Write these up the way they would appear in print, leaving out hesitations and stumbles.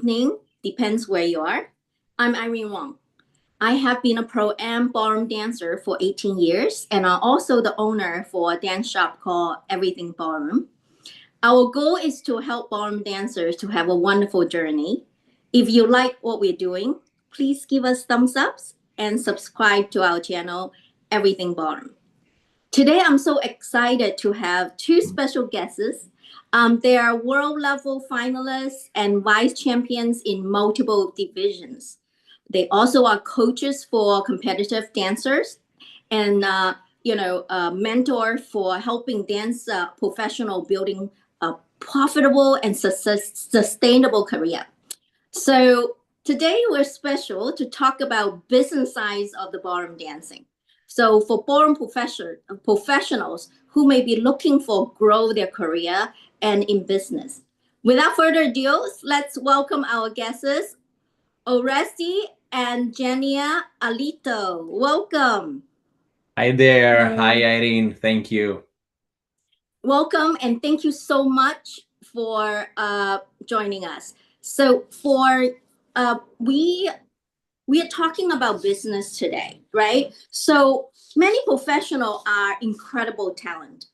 evening, depends where you are. I'm Irene Wong. I have been a pro-am ballroom dancer for 18 years, and I'm also the owner for a dance shop called Everything Ballroom. Our goal is to help ballroom dancers to have a wonderful journey. If you like what we're doing, please give us thumbs ups and subscribe to our channel, Everything Ballroom. Today, I'm so excited to have two special guests. They are world level finalists and vice champions in multiple divisions. They also are coaches for competitive dancers and mentor for helping dance professional building a profitable and sustainable career. So today we're special to talk about business sides of the ballroom dancing. So for ballroom professionals who may be looking for grow their career and in business. Without further ado, let's welcome our guests, Oreste and Zhenia Alitto. Welcome. Hi there. Hi, Irene. Thank you. Welcome and thank you so much for joining us. So we are talking about business today, right? So many professionals are incredible talent,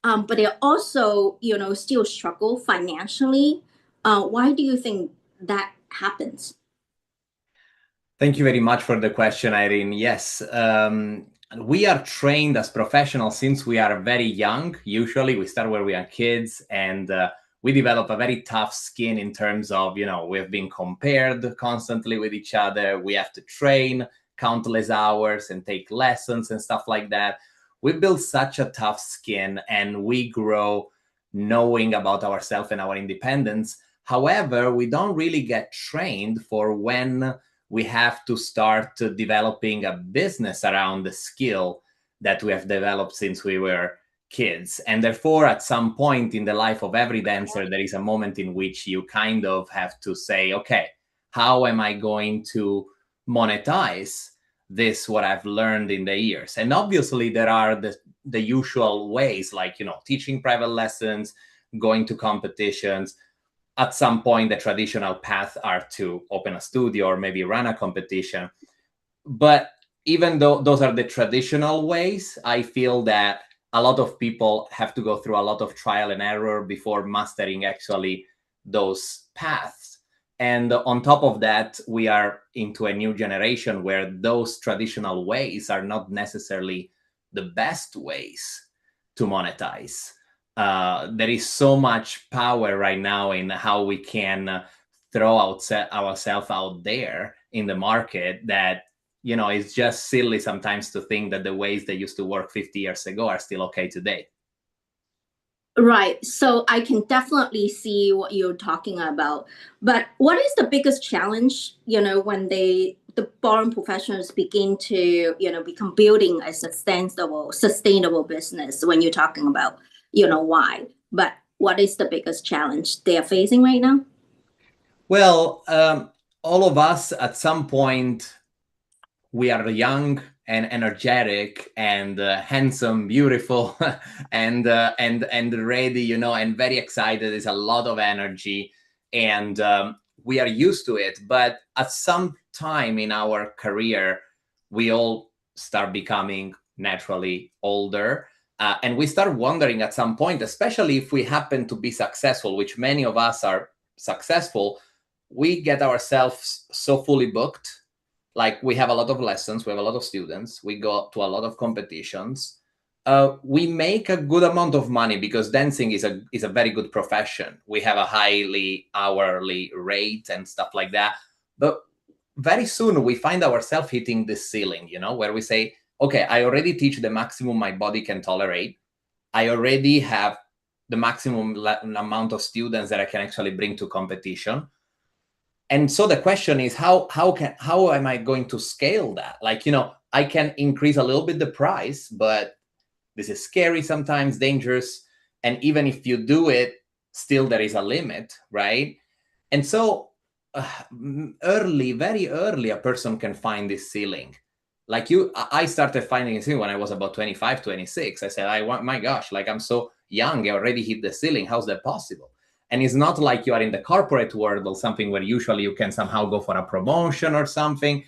but they also, still struggle financially. Why do you think that happens? Thank you very much for the question, Irene. Yes, we are trained as professionals since we are very young. Usually we start when we are kids, and we develop a very tough skin in terms of, we've been compared constantly with each other. We have to train countless hours and take lessons and stuff like that. We build such a tough skin and we grow knowing about ourselves and our independence. However, we don't really get trained for when we have to start developing a business around the skill that we have developed since we were kids. And therefore, at some point in the life of every dancer, there is a moment in which you kind of have to say, okay, how am I going to monetize this, what I've learned in the years? And obviously, there are the usual ways, like, teaching private lessons, going to competitions. At some point, the traditional path are to open a studio or maybe run a competition. But even though those are the traditional ways, I feel that a lot of people have to go through a lot of trial and error before mastering actually those paths. And on top of that, we are into a new generation where those traditional ways are not necessarily the best ways to monetize. There is so much power right now in how we can throw ourselves out there in the market that, it's just silly sometimes to think that the ways that used to work 50 years ago are still okay today. Right. So I can definitely see what you're talking about. But what is the biggest challenge, when the ballroom professionals begin to, become building a sustainable business when you're talking about, why? But what is the biggest challenge they are facing right now? Well, all of us at some point, we are young and energetic and handsome, beautiful, and ready, and very excited. There's a lot of energy, and we are used to it. But at some time in our career, we all start becoming naturally older. And we start wondering at some point, especially if we happen to be successful, which many of us are successful, we get ourselves so fully booked. Like, we have a lot of lessons, we have a lot of students, we go to a lot of competitions. We make a good amount of money because dancing is a very good profession. We have a highly hourly rate and stuff like that. But very soon we find ourselves hitting this ceiling, where we say, okay, I already teach the maximum my body can tolerate. I already have the maximum amount of students that I can actually bring to competition. And so the question is, how am I going to scale that? Like, I can increase a little bit the price, but this is scary sometimes, dangerous. And even if you do it, still there is a limit, right? And so very early, a person can find this ceiling. Like I started finding a ceiling when I was about 25, 26. I said, my gosh, like, I'm so young, I already hit the ceiling. How's that possible? And it's not like you are in the corporate world or something where usually you can somehow go for a promotion or something.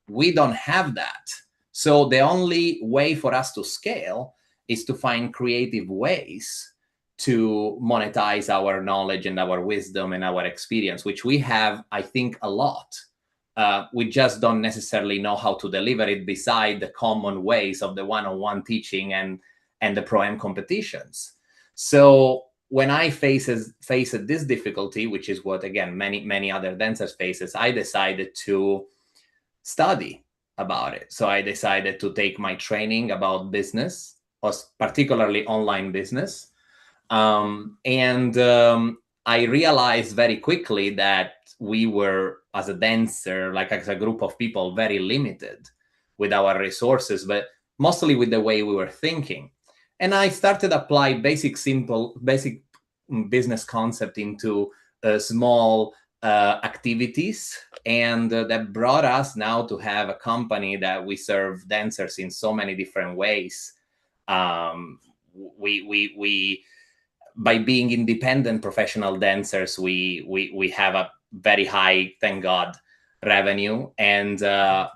We don't have that. So the only way for us to scale is to find creative ways to monetize our knowledge and our wisdom and our experience, which we have, I think, a lot. We just don't necessarily know how to deliver it beside the common ways of the one-on-one teaching and the Pro-Am competitions. So when I faced this difficulty, which is what, again, many other dancers faces, I decided to study about it. So I decided to take my training about business, particularly online business. I realized very quickly that we were, as a dancer, like as a group of people, very limited with our resources, but mostly with the way we were thinking. And I started apply basic business concept into small activities, and that brought us now to have a company that we serve dancers in so many different ways. We by being independent professional dancers, we have a very high, thank God, revenue, and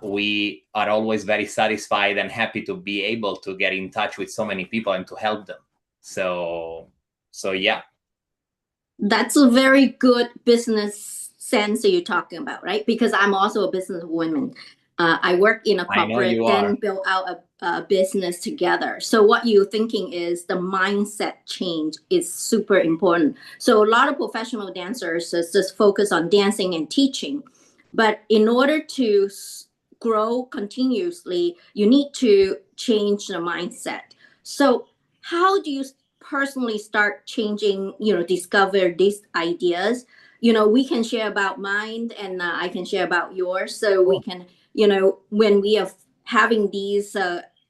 we are always very satisfied and happy to be able to get in touch with so many people and to help them. So yeah. That's a very good business sense that you're talking about, right? Because I'm also a businesswoman. I work in a corporate, then build out a business together. So what you're thinking is the mindset change is super important. So a lot of professional dancers just focus on dancing and teaching. But in order to grow continuously, you need to change the mindset. So how do you personally start changing, discover these ideas? We can share about mine, and I can share about yours. So we can, when we are having these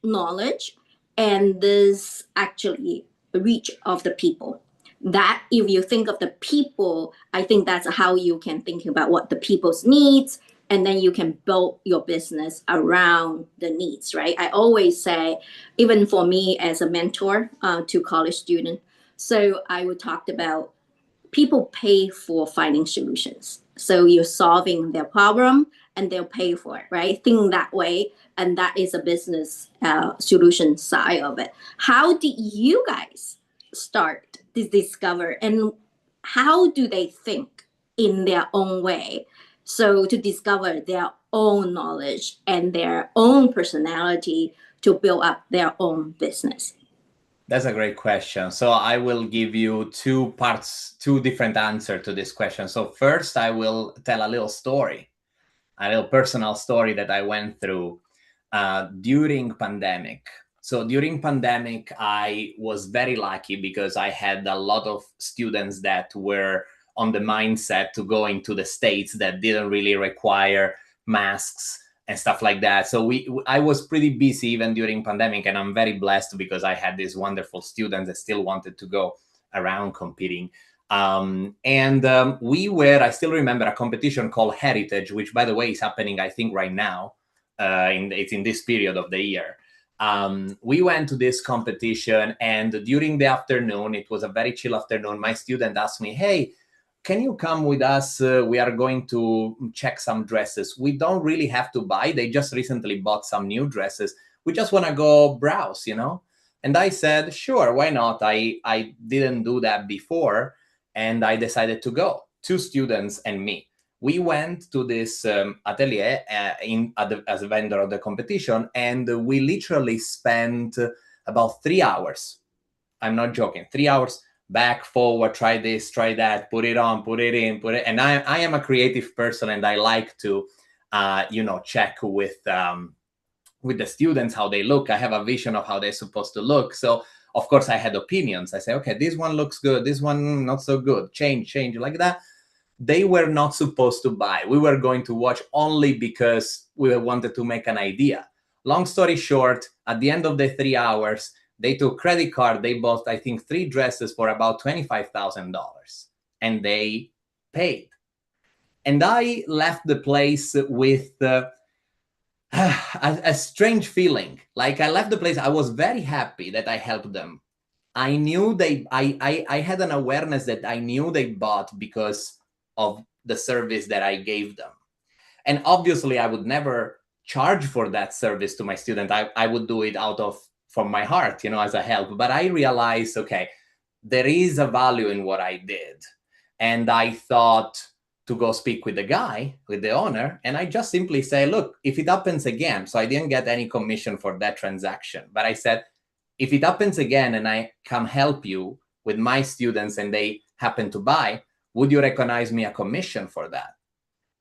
knowledge and this actually reach of the people, that if you think of the people, I think that's how you can think about what the people's needs, and then you can build your business around the needs, right? I always say, even for me as a mentor to college students, so I would talk about people pay for finding solutions. So you're solving their problem and they'll pay for it, right? Think that way. And that is a business solution side of it. How did you guys start to discover, and how do they think in their own way? So to discover their own knowledge and their own personality to build up their own business. That's a great question. So I will give you two different answers to this question. So first, I will tell a little story, a little personal story that I went through during pandemic. So during pandemic, I was very lucky because I had a lot of students that were on the mindset to go into the States that didn't really require masks and stuff like that. So I was pretty busy even during pandemic, and I'm very blessed because I had these wonderful students that still wanted to go around competing. I still remember a competition called Heritage, which, by the way, is happening, I think, right now. It's in this period of the year. We went to this competition, and during the afternoon, it was a very chill afternoon, my student asked me, "Hey, can you come with us? We are going to check some dresses. We don't really have to buy. They just recently bought some new dresses. We just want to go browse, And I said, sure, why not? I didn't do that before, and I decided to go. 2 students and me. We went to this atelier as a vendor of the competition, and we literally spent about 3 hours. I'm not joking. 3 hours back, forward, try this, try that, put it on, put it in, put it. And I am a creative person, and I like to, check with the students how they look. I have a vision of how they're supposed to look. So of course I had opinions. I say, okay, this one looks good, this one not so good. Change like that. They were not supposed to buy. We were going to watch only because we wanted to make an idea. Long story short, at the end of the 3 hours, they took credit card. They bought, I think, 3 dresses for about $25,000, and they paid. And I left the place with a strange feeling. Like, I left the place, I was very happy that I helped them. I knew I had an awareness that I knew they bought because of the service that I gave them. And obviously I would never charge for that service to my student. I would do it from my heart, as a help. But I realized, okay, there is a value in what I did. And I thought to go speak with the owner, and I just simply say, look, if it happens again, so I didn't get any commission for that transaction, but I said, if it happens again and I come help you with my students and they happen to buy, would you recognize me a commission for that?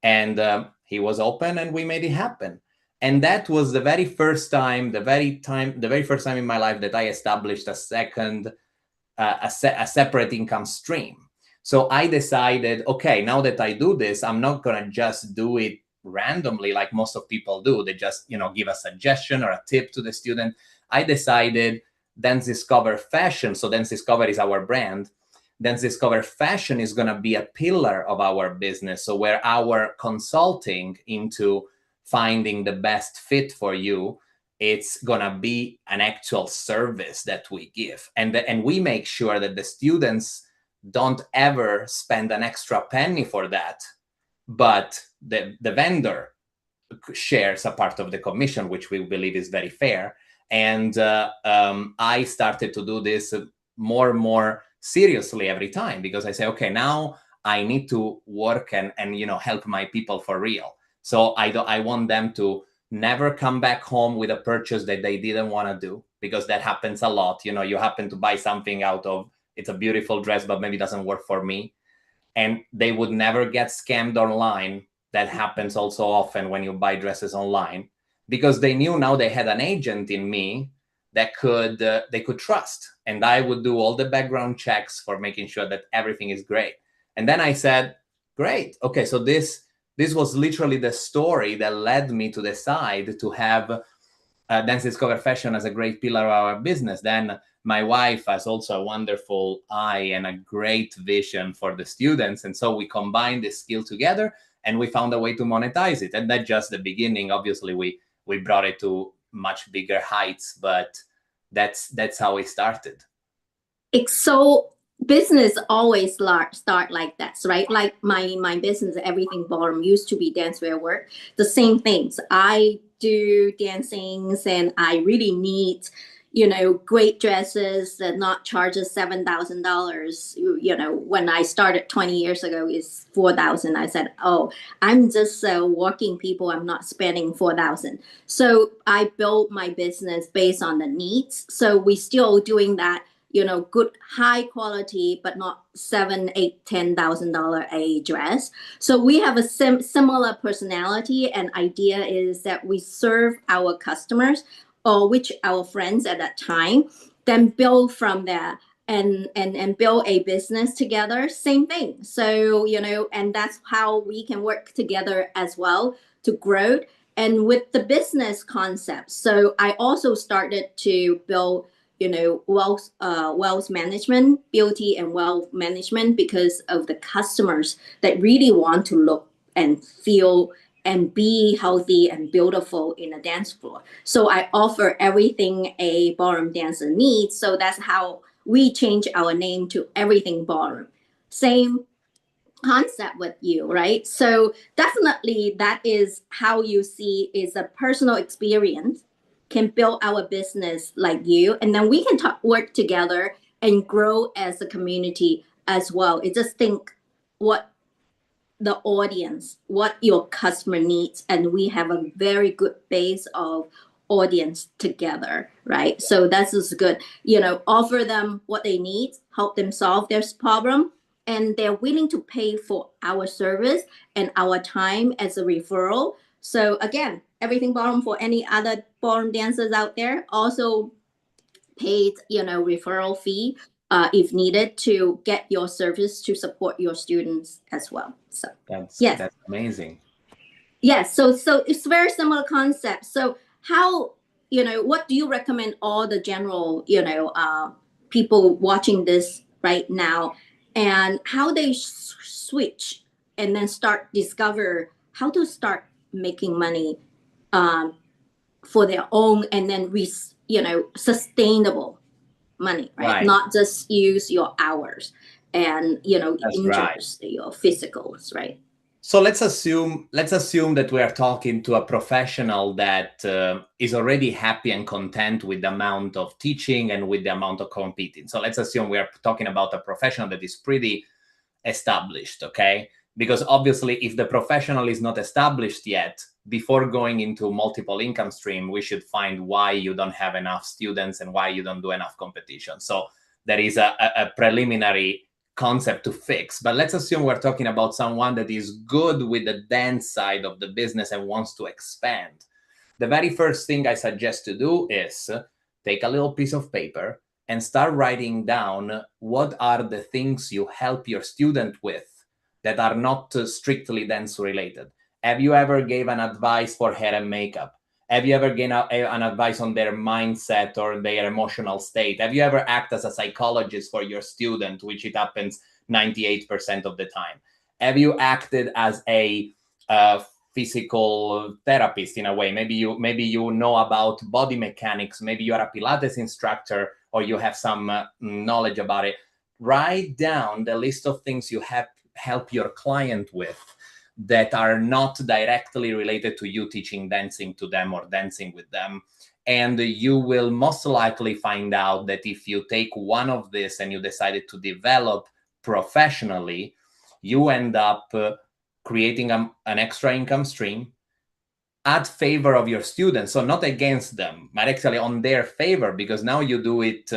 And he was open, and we made it happen. And that was the very first time in my life that I established a separate income stream. So I decided, okay, now that I do this, I'm not going to just do it randomly like most of people do. They just, give a suggestion or a tip to the student. I decided Dance Discover Fashion. So Dance Discover is our brand. Dance Discover Fashion is going to be a pillar of our business. So where our consulting into finding the best fit for you, it's going to be an actual service that we give. And we make sure that the students don't ever spend an extra penny for that, but the vendor shares a part of the commission, which we believe is very fair. And I started to do this more and more seriously every time, because I say, okay, now I need to work and help my people for real. So I want them to never come back home with a purchase that they didn't want to do, because that happens a lot. You happen to buy something out of, it's a beautiful dress, but maybe doesn't work for me. And they would never get scammed online. That happens also often when you buy dresses online, because they knew now they had an agent in me that they could trust. And I would do all the background checks for making sure that everything is great. And then I said, great. Okay, so this was literally the story that led me to decide to have Dance Discover Fashion as a great pillar of our business. Then my wife has also a wonderful eye and a great vision for the students. And so we combined this skill together, and we found a way to monetize it. And that's just the beginning. Obviously, we brought it to much bigger heights, but that's how we started. So business always start like that, right? Like my business, Everything Ballroom, used to be dancewear work. The same things. I do dancings, and I really need, great dresses that not charges $7,000. When I started 20 years ago, is 4,000. I said, oh, I'm just working people. I'm not spending 4,000. So I built my business based on the needs. So we still doing that, good high quality, but not $7,000, $8,000, $10,000 a dress. So we have a similar personality, and idea is that we serve our customers, or which our friends at that time, then build from there and build a business together. Same thing. So, and that's how we can work together as well to grow. And with the business concept, so I also started to build wealth management, beauty and wealth management, because of the customers that really want to look and feel and be healthy and beautiful in a dance floor. So I offer everything a ballroom dancer needs. So that's how we change our name to Everything Ballroom. Same concept with you, right? So definitely that is how you see is a personal experience can build our business like you, and then we can work together and grow as a community as well. It just think what the audience, what your customer needs, and we have a very good base of audience together, right? So that's just good. Offer them what they need, help them solve their problem, and they're willing to pay for our service and our time as a referral. So again, Everything Ballroom, for any other ballroom dancers out there, also paid, referral fee if needed to get your service to support your students as well. So That's amazing. yes, so it's very similar concept. So how, what do you recommend all the general, people watching this right now, and how they switch and then discover how to start making money for their own, and then sustainable. money, right? Right. Not just use your hours and, That's right. injures your physicals, right? So let's assume that we are talking to a professional that is already happy and content with the amount of teaching and with the amount of competing. So let's assume we are talking about a professional that is pretty established, okay? Because obviously, if the professional is not established yet, before going into multiple income stream, we should find why you don't have enough students and why you don't do enough competition. So there is a preliminary concept to fix. But let's assume we're talking about someone that is good with the dance side of the business and wants to expand. The very first thing I suggest to do is take a little piece of paper and start writing down what are the things you help your student with that are not strictly dance related. Have you ever gave an advice for hair and makeup? Have you ever given an advice on their mindset or their emotional state? Have you ever act as a psychologist for your student, which it happens 98% of the time? Have you acted as a physical therapist in a way? Maybe you know about body mechanics. Maybe you are a Pilates instructor or you have some knowledge about it. Write down the list of things you have help your client with that are not directly related to you teaching dancing to them or dancing with them. And you will most likely find out that if you take one of this and you decided to develop professionally, you end up creating an extra income stream at favor of your students. So not against them, but actually on their favor, because now you do it,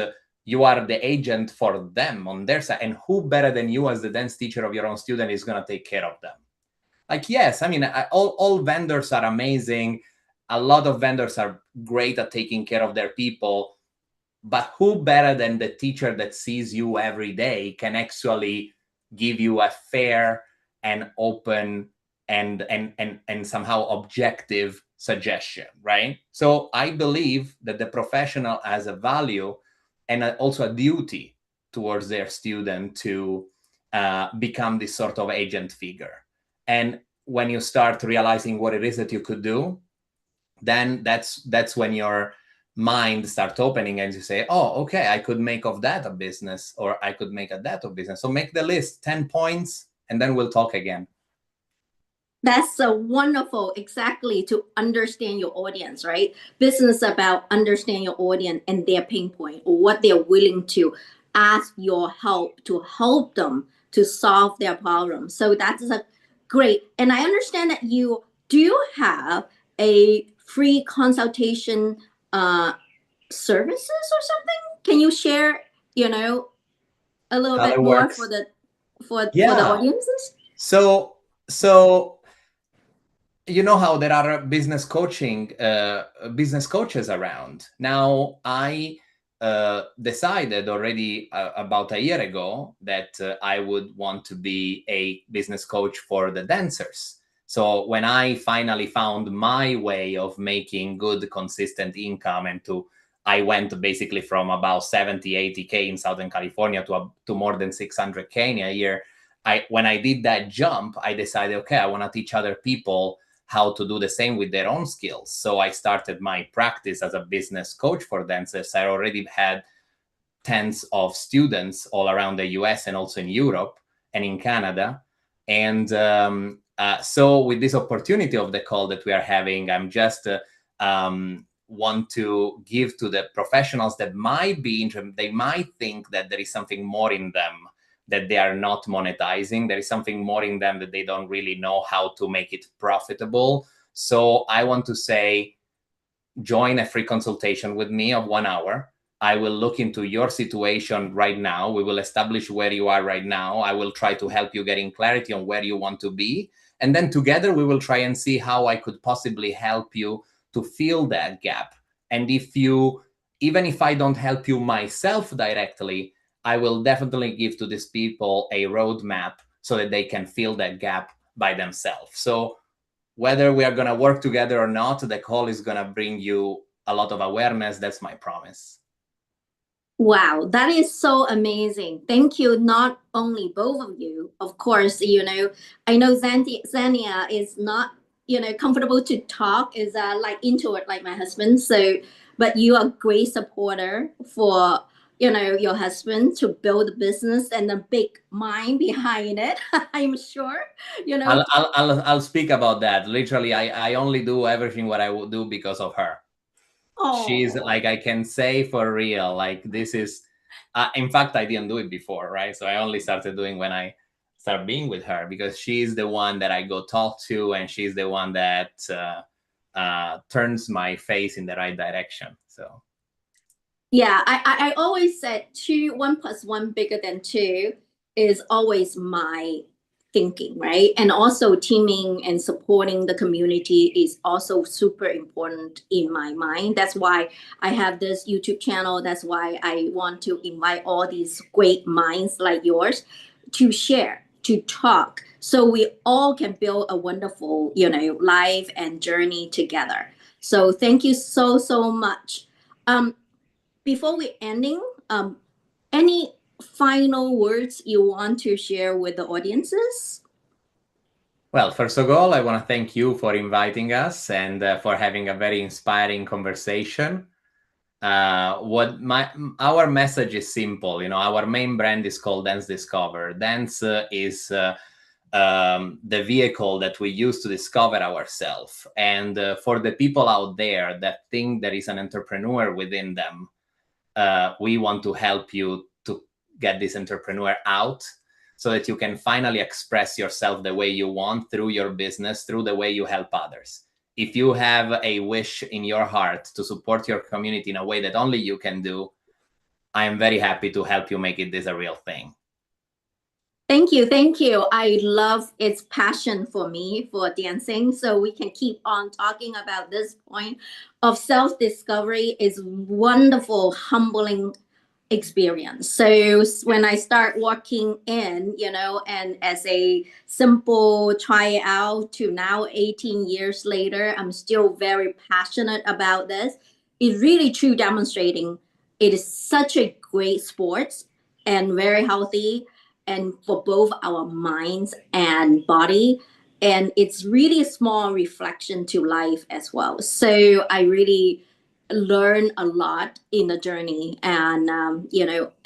you are the agent for them on their side. And who better than you as the dance teacher of your own student is going to take care of them? Like, yes, I mean, all vendors are amazing. A lot of vendors are great at taking care of their people. But who better than the teacher that sees you every day can actually give you a fair and open and somehow objective suggestion, right? So I believe that the professional has a value and also a duty towards their student to become this sort of agent figure. And when you start realizing what it is that you could do, then that's when your mind starts opening and you say, oh, okay, I could make of that a business, or I could make of that a business. So make the list, 10 points, and then we'll talk again. That's so wonderful, exactly, to understand your audience, right? Business about understand your audience and their pain point, or what they're willing to ask your help to help them to solve their problem. So that's a great. And I understand that you do have a free consultation services or something. Can you share, a little How bit it more works? for the Yeah. audiences? So you know how there are business coaches around. Now, I decided already about a year ago that I would want to be a business coach for the dancers. So when I finally found my way of making good, consistent income, and I went basically from about 70, 80K in Southern California to more than 600K in a year. When I did that jump, I decided, okay, I want to teach other people how to do the same with their own skills. So I started my practice as a business coach for dancers. I already had tens of students all around the US and also in Europe and in Canada. And so with this opportunity of the call that we are having, I'm just want to give to the professionals that might be interested. They might think that there is something more in them that they are not monetizing. There is something more in them that they don't really know how to make it profitable. So I want to say, join a free consultation with me of 1 hour. I will look into your situation right now. We will establish where you are right now. I will try to help you getting clarity on where you want to be. And then together we will try and see how I could possibly help you to fill that gap. And even if I don't help you myself directly, I will definitely give to these people a roadmap so that they can fill that gap by themselves. So whether we are going to work together or not, the call is going to bring you a lot of awareness. That's my promise. Wow, that is so amazing. Thank you, not only both of you. Of course, I know Zhenia is not, comfortable to talk, is like introvert like my husband. So, but you are a great supporter for your husband to build a business and the big mind behind it. I'm sure, I'll speak about that. Literally, I only do everything what I would do because of her. She's like, I can say for real, like this is, in fact, I didn't do it before, right? So I only started doing when I start being with her, because she's the one that I go talk to, and she's the one that turns my face in the right direction. So yeah, I always said 1 + 1 bigger than 2 is always my thinking, right? And also teaming and supporting the community is also super important in my mind. That's why I have this YouTube channel. That's why I want to invite all these great minds like yours to share, to talk, so we all can build a wonderful, life and journey together. So thank you so, so much. Before we ending, any final words you want to share with the audiences? well, first of all, I want to thank you for inviting us and for having a very inspiring conversation. Our message is simple. Our main brand is called Dance Discover. Dance is the vehicle that we use to discover ourselves. And for the people out there that think there is an entrepreneur within them, we want to help you to get this entrepreneur out, so that you can finally express yourself the way you want through your business, through the way you help others. If you have a wish in your heart to support your community in a way that only you can do, I am very happy to help you make this a real thing. Thank you. Thank you. I love its passion for me for dancing. So we can keep on talking about this point of self-discovery is wonderful, humbling experience. So when I start walking in, and as a simple tryout to now 18 years later, I'm still very passionate about this. It's really true demonstrating it is such a great sport and very healthy, and for both our minds and body. And it's really a small reflection to life as well. So I really learn a lot in the journey. And,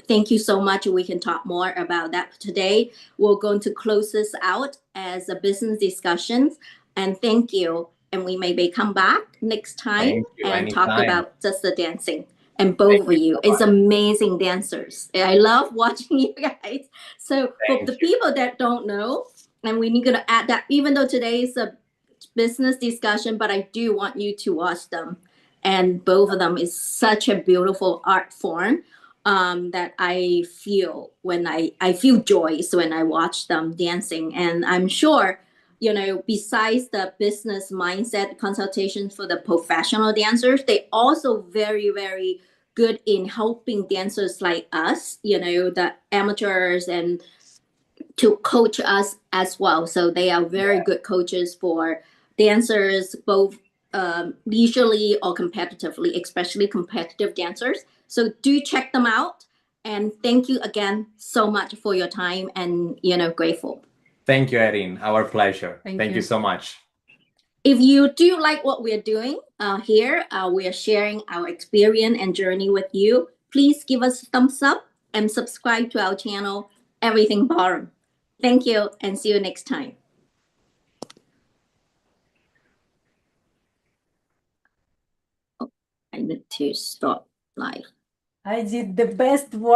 thank you so much. We can talk more about that today. We're going to close this out as a business discussion. And thank you. And we maybe come back next time and talk about just the dancing. And both of you is amazing dancers. I love watching you guys. So for the people that don't know, and we need to add that, even though today is a business discussion, but I do want you to watch them. And both of them is such a beautiful art form, that I feel when I feel joy when I watch them dancing. And I'm sure, besides the business mindset consultations for the professional dancers, they also very, very good in helping dancers like us, the amateurs, and to coach us as well. So they are very good coaches for dancers, both leisurely or competitively, especially competitive dancers. So do check them out. And thank you again so much for your time, and grateful. Thank you, Erin. Our pleasure. Thank you so much. If you do like what we're doing here, we are sharing our experience and journey with you. Please give us a thumbs up and subscribe to our channel, Everything Ballroom. Thank you, and see you next time. Oh, I need to stop live. I did the best work.